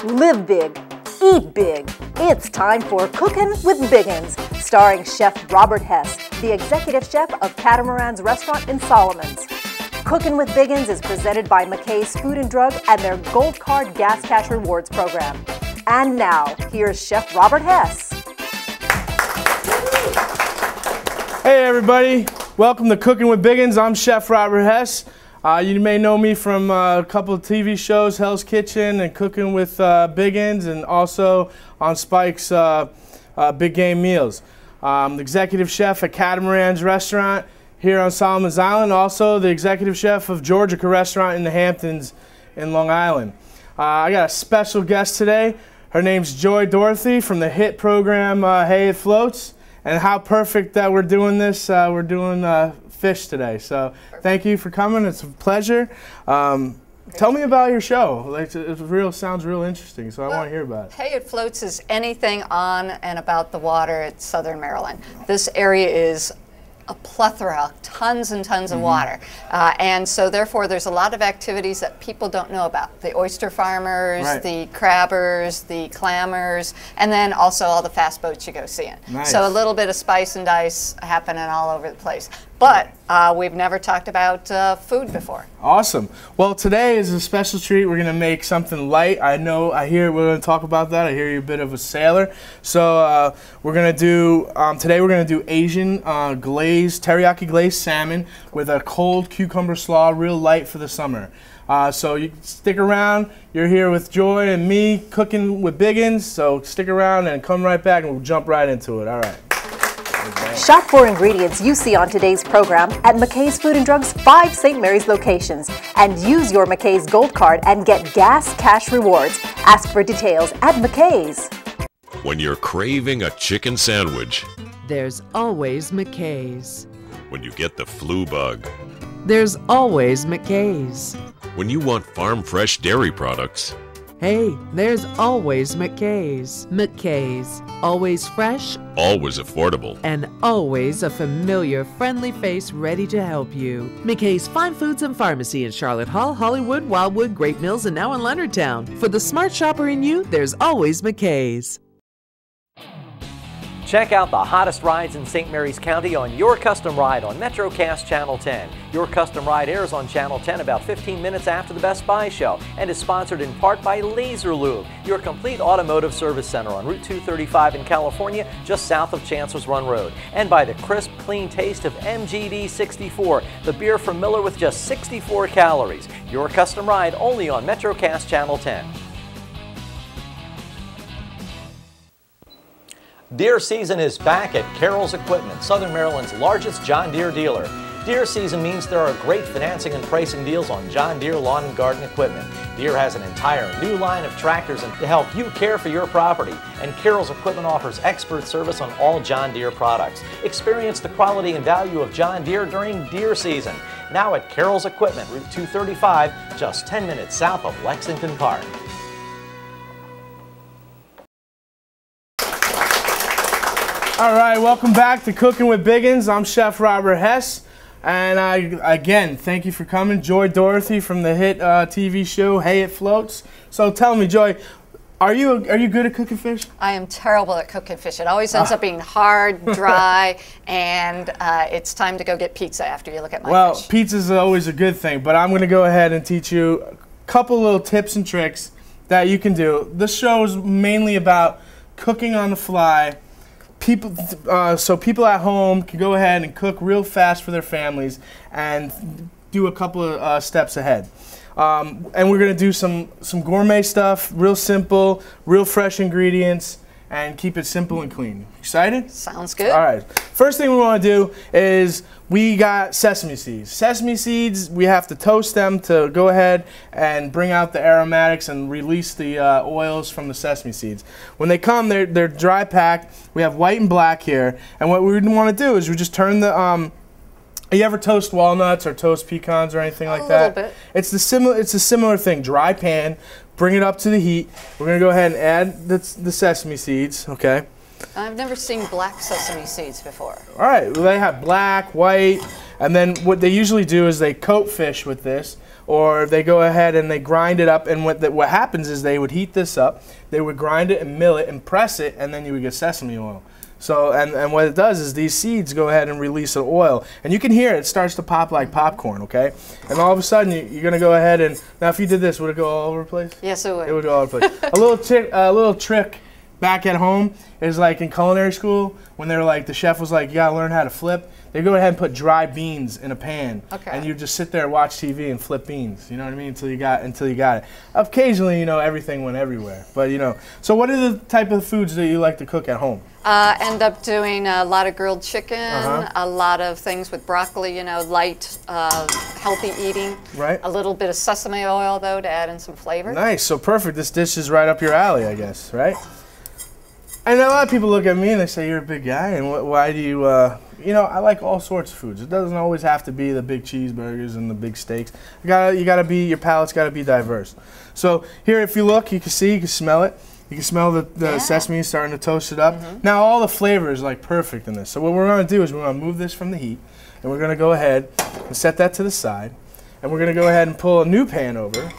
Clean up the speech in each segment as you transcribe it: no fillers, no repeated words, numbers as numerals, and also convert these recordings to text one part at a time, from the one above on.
Live big, eat big. It's time for Cookin' with Biggins, starring Chef Robert Hess, the executive chef of Catamaran's restaurant in Solomon's. Cookin' with Biggins is presented by McKays Food and Drug and their Gold Card Gas Cash Rewards program. And now, here's Chef Robert Hess. Hey everybody, welcome to Cookin' with Biggins. I'm Chef Robert Hess. You may know me from a couple of TV shows, Hell's Kitchen and Cookin' with Biggins, and also on Spike's Big Game Meals. I'm the executive chef at Catamaran's restaurant here on Solomon's Island, also the executive chef of Georgica restaurant in the Hamptons in Long Island. I got a special guest today. Her name's Dorothy from the hit program Hey It Floats. And how perfect that we're doing this. We're doing fish today. So thank you for coming. It's a pleasure. Tell me about your show. It sounds real interesting, so I want to hear about it. Hey It Floats is anything on and about the water at Southern Maryland. This area is a plethora, tons and tons of water. And so therefore there's a lot of activities that people don't know about. The oyster farmers, the crabbers, the clammers, and then also all the fast boats you go seeing. Nice. So a little bit of spice and dice happening all over the place. But we've never talked about food before. Awesome. Well, today is a special treat. We're going to make something light. I hear we're going to talk about that. I hear you're a bit of a sailor. So we're going to do, today we're going to do Asian teriyaki glazed salmon with a cold cucumber slaw, real light for the summer. So you stick around. You're here with Joy and me cooking with Biggins. So stick around and come right back and we'll jump right into it. All right. Shop for ingredients you see on today's program at McKays Food and Drug's 5 St. Mary's locations and use your McKays Gold Card and get gas cash rewards. Ask for details at McKays. When you're craving a chicken sandwich, there's always McKays. when you get the flu bug, There's always McKays. when you want farm fresh dairy products, Hey, there's always McKays. McKays, always fresh always affordable. and always a familiar, friendly face ready to help you. McKay's Fine Foods and Pharmacy in Charlotte Hall, Hollywood, Wildwood, Great Mills, and now in Leonardtown. For the smart shopper in you, there's always McKay's. Check out the hottest rides in St. Mary's County on Your Custom Ride on MetroCast Channel 10. Your Custom Ride airs on Channel 10 about 15 minutes after the Best Buy show and is sponsored in part by Laser Lube, your complete automotive service center on Route 235 in California, just south of Chancellor's Run Road, and by the crisp, clean taste of MGD 64, the beer from Miller with just 64 calories. Your Custom Ride only on MetroCast Channel 10. Deere season is back at Carroll's Equipment, Southern Maryland's largest John Deere dealer. Deere season means there are great financing and pricing deals on John Deere lawn and garden equipment. Deere has an entire new line of tractors to help you care for your property, and Carroll's Equipment offers expert service on all John Deere products. Experience the quality and value of John Deere during Deere season. Now at Carroll's Equipment, Route 235, just 10 minutes south of Lexington Park. All right, welcome back to Cookin' with Biggins. I'm Chef Robert Hess, and again, thank you for coming. Dorothy from the hit TV show Hey It Floats. So tell me, Joy, are you good at cooking fish? I am terrible at cooking fish. It always ends up being hard, dry, and it's time to go get pizza after you look at my fish. Well, pizza's always a good thing, but I'm going to go ahead and teach you a couple little tips and tricks that you can do. This show is mainly about cooking on the fly. So people at home can go ahead and cook real fast for their families and do a couple of steps ahead. And we're going to do some gourmet stuff, real simple, real fresh ingredients, and keep it simple and clean. Excited? Sounds good. All right. First thing we want to do is we got sesame seeds. Sesame seeds, we have to toast them to go ahead and bring out the aromatics and release the oils from the sesame seeds. When they come, they're dry packed. We have white and black here. And what we want to do is we just turn the you ever toast walnuts or toast pecans or anything like that? A little bit. It's a similar thing. Dry pan, bring it up to the heat. We're going to go ahead and add the sesame seeds, okay? I've never seen black sesame seeds before. All right, well, they have black, white, and then what they usually do is they coat fish with this. or they go ahead and they grind it up. And what happens is they would heat this up, they would grind it and mill it and press it, and then you would get sesame oil. So, and what it does is these seeds go ahead and release an oil. And you can hear it starts to pop like popcorn, okay? And all of a sudden, you're going to go ahead and, now if you did this, would it go all over the place? Yes, it would. It would go all over the place. A little trick back at home is like in culinary school, when they were like, the chef was like, you got to learn how to flip. They go ahead and put dry beans in a pan, and you just sit there and watch TV and flip beans. You know what I mean? Until you got it. Occasionally, you know, everything went everywhere. But you know, so what are the type of foods that you like to cook at home? End up doing a lot of grilled chicken, a lot of things with broccoli. You know, light, healthy eating. Right. A little bit of sesame oil though to add in some flavor. Nice. So perfect. This dish is right up your alley, I guess. Right. And a lot of people look at me and they say, you're a big guy, and why do you, you know, I like all sorts of foods. It doesn't always have to be the big cheeseburgers and the big steaks. Your palate's got to be diverse. So here, if you look, you can see, you can smell it. You can smell the sesame starting to toast it up. Now all the flavor is like perfect in this. So what we're going to do is we're going to move this from the heat, and we're going to go ahead and set that to the side, and we're going to go ahead and pull a new pan over,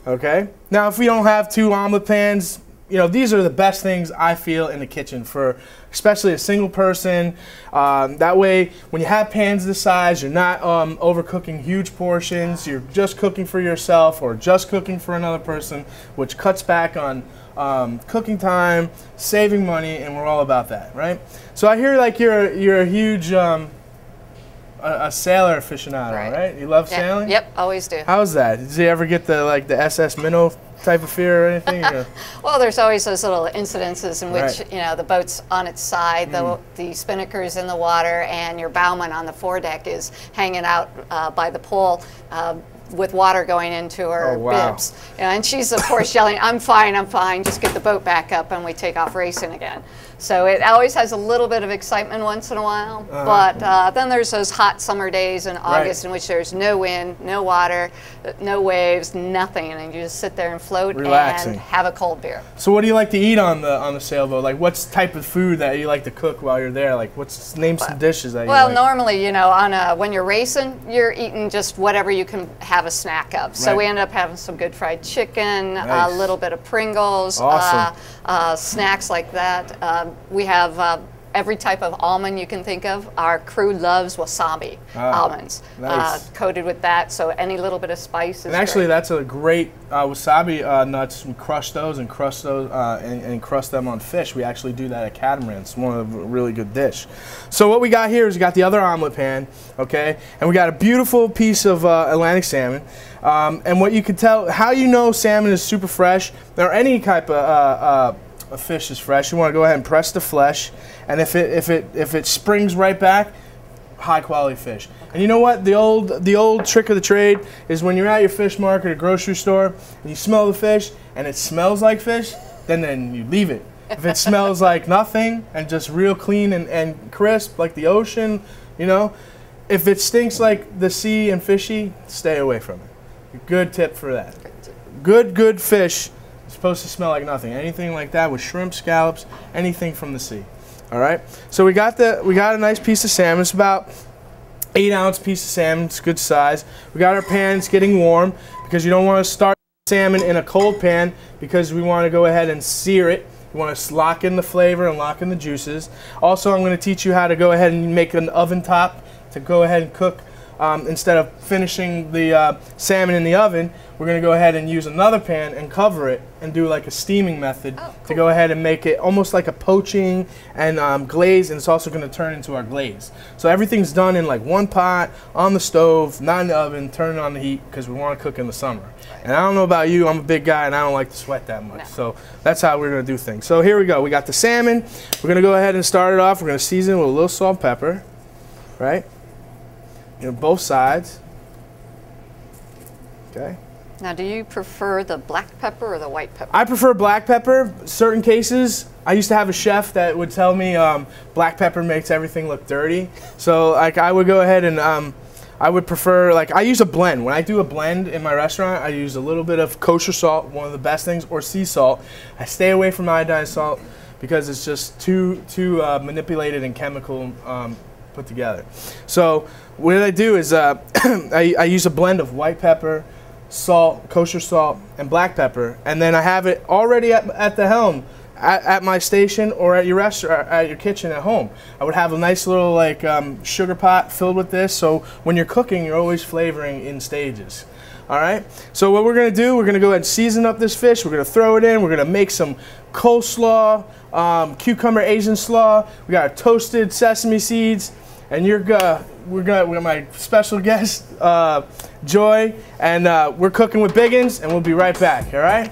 okay? Now if we don't have two omelet pans, you know, these are the best things I feel in the kitchen for especially a single person. That way, when you have pans this size, you're not overcooking huge portions. You're just cooking for yourself or just cooking for another person, which cuts back on cooking time, saving money, and we're all about that, right? So I hear like you're a huge a sailor aficionado, right? You love sailing? Yep, always do. How's that? Did you ever get the SS Minnow type of fear or anything? Or? Well, there's always those little incidences in which, you know, the boat's on its side, the spinnaker's in the water, and your bowman on the foredeck is hanging out by the pole with water going into her bibs. You know, and she's, of course, yelling, I'm fine, just get the boat back up, and we take off racing again. So it always has a little bit of excitement once in a while, but then there's those hot summer days in August in which there's no wind, no water, no waves, nothing, and you just sit there and float and have a cold beer. So what do you like to eat on the sailboat? Like, what's type of food that you like to cook while you're there? Like, name some dishes that you like? Well, normally, you know, when you're racing, you're eating just whatever you can have a snack of. So we end up having some good fried chicken, a little bit of Pringles, snacks like that. We have every type of almond you can think of. Our crew loves wasabi almonds, coated with that, so any little bit of spice is actually, great. that's a great wasabi nuts. We crush those and crush them on fish. We actually do that at Catamaran. It's one of a really good dish. So what we got here is we got the other omelet pan, okay, and we got a beautiful piece of Atlantic salmon. And what you can tell, how you know salmon is super fresh, or any type of fish is fresh, you want to go ahead and press the flesh, and if it springs right back, high quality fish. And you know what, the old trick of the trade is when you're at your fish market or grocery store and you smell the fish and it smells like fish, then you leave it. If it smells like nothing and just real clean and crisp like the ocean, you know, if it stinks like the sea and fishy, stay away from it. Good tip for that. Good fish supposed to smell like nothing. Anything like that with shrimp, scallops, anything from the sea. All right. So we got a nice piece of salmon. It's about 8-ounce piece of salmon. It's good size. We got our pan. It's getting warm because you don't want to start salmon in a cold pan because we want to go ahead and sear it. You want to lock in the flavor and lock in the juices. Also, I'm going to teach you how to go ahead and make an oven top to go ahead and cook. Instead of finishing the salmon in the oven, we're going to go ahead and use another pan and cover it and do like a steaming method to go ahead and make it almost like a poaching and glaze, and it's also going to turn into our glaze. So everything's done in like one pot on the stove, not in the oven, turn it on the heat because we want to cook in the summer. And I don't know about you, I'm a big guy and I don't like to sweat that much. So that's how we're going to do things. So here we go. We got the salmon. We're going to go ahead and start it off. We're going to season with a little salt and pepper, right? You know, both sides. Okay. Now, do you prefer the black pepper or the white pepper? I prefer black pepper. Certain cases, I used to have a chef that would tell me black pepper makes everything look dirty. So, like, I would go ahead and I would prefer, like, I use a blend. When I do a blend in my restaurant, I use a little bit of kosher salt, one of the best things, or sea salt. I stay away from iodized salt because it's just too manipulated and chemical put together. So what I do is I use a blend of white pepper, salt, kosher salt, and black pepper. And then I have it already at the helm at my station or at your restaurant, at your kitchen at home. I would have a nice little like sugar pot filled with this, so when you're cooking, you're always flavoring in stages. All right, so what we're gonna do, we're gonna go ahead and season up this fish. We're gonna throw it in. We're gonna make some coleslaw, cucumber Asian slaw. We got our toasted sesame seeds, and we got my special guest, Joy, and we're cooking with Biggins, and we'll be right back. All right.